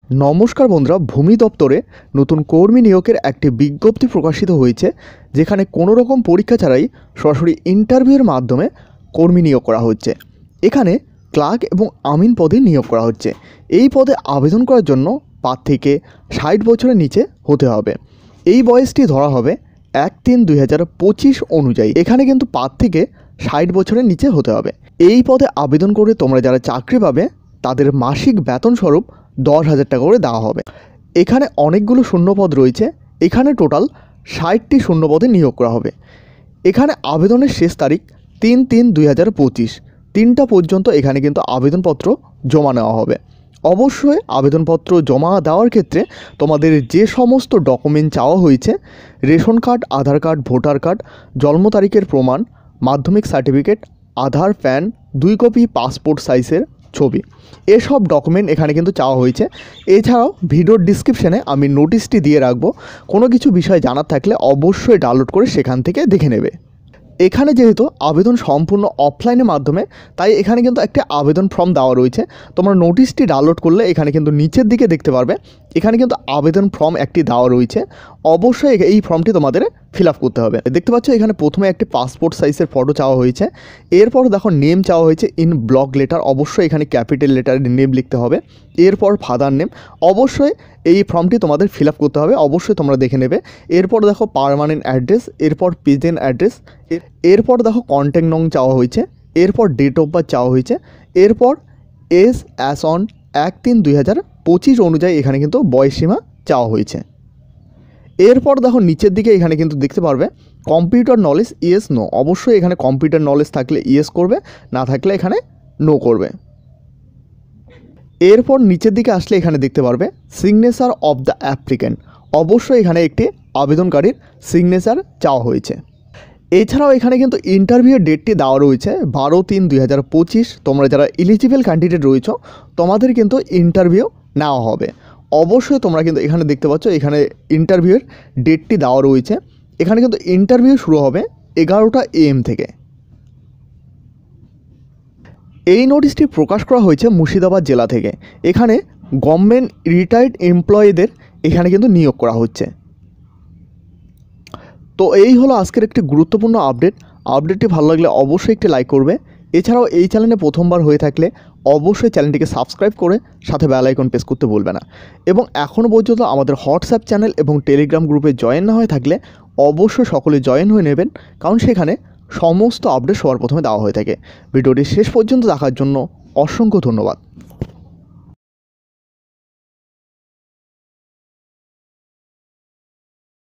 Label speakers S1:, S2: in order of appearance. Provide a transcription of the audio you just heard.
S1: নমস্কার বন্ধুরা, ভূমি দপ্তরে নতুন কর্মী নিয়োগের একটি বিজ্ঞপ্তি প্রকাশিত হয়েছে, যেখানে কোনো রকম পরীক্ষা ছাড়াই সরাসরি ইন্টারভিউয়ের মাধ্যমে কর্মী নিয়োগ করা হচ্ছে। এখানে ক্লার্ক এবং আমিন পদে নিয়োগ করা হচ্ছে। এই পদে আবেদন করার জন্য প্রার্থীকে 60 বছরের নিচে হতে হবে। এই বয়সটি ধরা হবে 1-3-2025 অনুযায়ী। এখানে কিন্তু প্রার্থীকে 60 বছরের নিচে হতে হবে। এই পদে আবেদন করে তোমরা যারা চাকরি পাবে তাদের মাসিক বেতন স্বরূপ 10,000 টাকা করে দেওয়া হবে। এখানে অনেকগুলো শূন্যপদ রয়েছে। এখানে টোটাল 60টি শূন্যপদে নিয়োগ করা হবে। এখানে আবেদনের শেষ তারিখ 3-3-2025 3টা পর্যন্ত এখানে কিন্তু আবেদনপত্র জমা নেওয়া হবে। অবশ্যই আবেদনপত্র জমা দেওয়ার ক্ষেত্রে তোমাদের যে সমস্ত ডকুমেন্ট চাওয়া হয়েছে, রেশন কার্ড, আধার কার্ড, ভোটার কার্ড, জন্ম তারিখের প্রমাণ, মাধ্যমিক সার্টিফিকেট, আধার, প্যান, 2 কপি পাসপোর্ট সাইজের ছবি, এসব ডকুমেন্ট এখানে কিন্তু চাওয়া হয়েছে। এছাড়াও ভিডিওর ডিসক্রিপশানে আমি নোটিশটি দিয়ে রাখবো, কোনো কিছু বিষয় জানার থাকলে অবশ্যই ডাউনলোড করে সেখান থেকে দেখে নেবে। এখানে যেহেতু আবেদন সম্পূর্ণ অফলাইনের মাধ্যমে, তাই এখানে কিন্তু একটি আবেদন ফর্ম দেওয়া রয়েছে। তোমরা নোটিশটি ডাউনলোড করলে এখানে কিন্তু নিচের দিকে দেখতে পারবে, এখানে কিন্তু আবেদন ফর্ম একটি দেওয়া রয়েছে। অবশ্যই এই ফর্মটি তোমাদের ফিল আপ করতে হবে। দেখতে পাচ্ছ এখানে প্রথমে একটি পাসপোর্ট সাইজের ফটো চাওয়া হয়েছে। এরপর দেখো নেম চাওয়া হয়েছে ইন ব্লক লেটার, অবশ্যই এখানে ক্যাপিটাল লেটারে নেম লিখতে হবে। এরপর ফাদার নেম, অবশ্যই এই ফর্মটি তোমাদের ফিল আপ করতে হবে, অবশ্যই তোমরা দেখে নেবে। এরপর দেখো পার্মানেন্ট অ্যাড্রেস, এরপর প্রেজেন্ট অ্যাড্রেস, এরপর দেখো কন্ট্যাক্ট নং চাওয়া হয়েছে, এরপর ডেট অফ বার্থ চাওয়া হয়েছে, এরপর এজ অ্যাস অন 1-3-2025 অনুযায়ী এখানে কিন্তু বয়সসীমা চাওয়া হয়েছে। এরপর দেখো নিচের দিকে এখানে কিন্তু দেখতে পারবে কম্পিউটার নলেজ ইয়েস নো, অবশ্যই এখানে কম্পিউটার নলেজ থাকলে ইয়েস করবে, না থাকলে এখানে নো করবে। এরপর নিচের দিকে আসলে এখানে দেখতে পারবে সিগনেচার অফ দ্য অ্যাপ্লিক্যান্ট, অবশ্যই এখানে একটি আবেদনকারীর সিগনেচার চাওয়া হয়েছে। এছাড়াও এখানে কিন্তু ইন্টারভিউয়ের ডেটটি দেওয়া রয়েছে 12-3-2025। তোমরা যারা এলিজিবল ক্যান্ডিডেট রয়েছ তোমাদের কিন্তু ইন্টারভিউ নেওয়া হবে। অবশ্যই তোমরা কিন্তু এখানে দেখতে পাচ্ছ এখানে ইন্টারভিউয়ের ডেটটি দেওয়া রয়েছে। এখানে কিন্তু ইন্টারভিউ শুরু হবে 11টা AM থেকে। এই নোটিশটি প্রকাশ করা হয়েছে মুর্শিদাবাদ জেলা থেকে। এখানে গভর্নমেন্ট রিটায়ার্ড এমপ্লয়িদের এখানে কিন্তু নিয়োগ করা হচ্ছে। তো এই হলো আজকের একটি গুরুত্বপূর্ণ আপডেটটি ভালো লাগলে অবশ্যই একটি লাইক করবে। এছাড়াও এই চ্যানেলে প্রথমবার হয়ে থাকলে অবশ্যই চ্যানেলটিকে সাবস্ক্রাইব করে সাথে বেল আইকন প্রেস করতে ভুলবে না। এবং এখনও পর্যন্ত আমাদের হোয়াটসঅ্যাপ চ্যানেল এবং টেলিগ্রাম গ্রুপে জয়েন না হয়ে থাকলে অবশ্যই সকলে জয়েন হয়ে নেবেন, কারণ সেখানে সমস্ত আপডেট সবার প্রথমে দেওয়া হয়ে থাকে। ভিডিওটি শেষ পর্যন্ত দেখার জন্য অসংখ্য ধন্যবাদ।